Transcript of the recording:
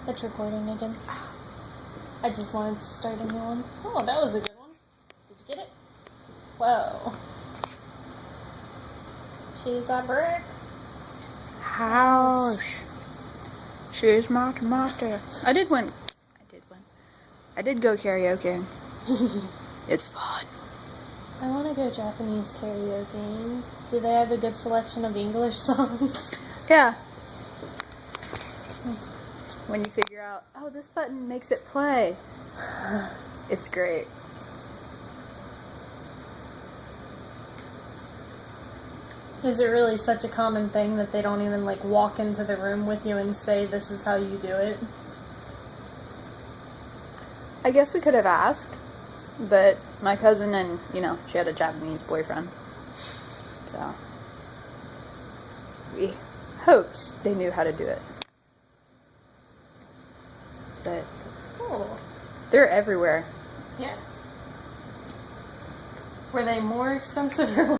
It's recording again. I just wanted to start a new one. Oh, that was a good one. Did you get it? Whoa. She's a brick. House. She's my tomato. I did win. I did go karaoke. It's fun. I want to go Japanese karaoke. Do they have a good selection of English songs? Yeah. When you figure out, oh, this button makes it play. It's great. Is it really such a common thing that they don't even, like, walk into the room with you and say, this is how you do it? I guess we could have asked, but my cousin and, she had a Japanese boyfriend. So, we hoped they knew how to do it. But Cool. they're everywhere. Yeah. Were they more expensive or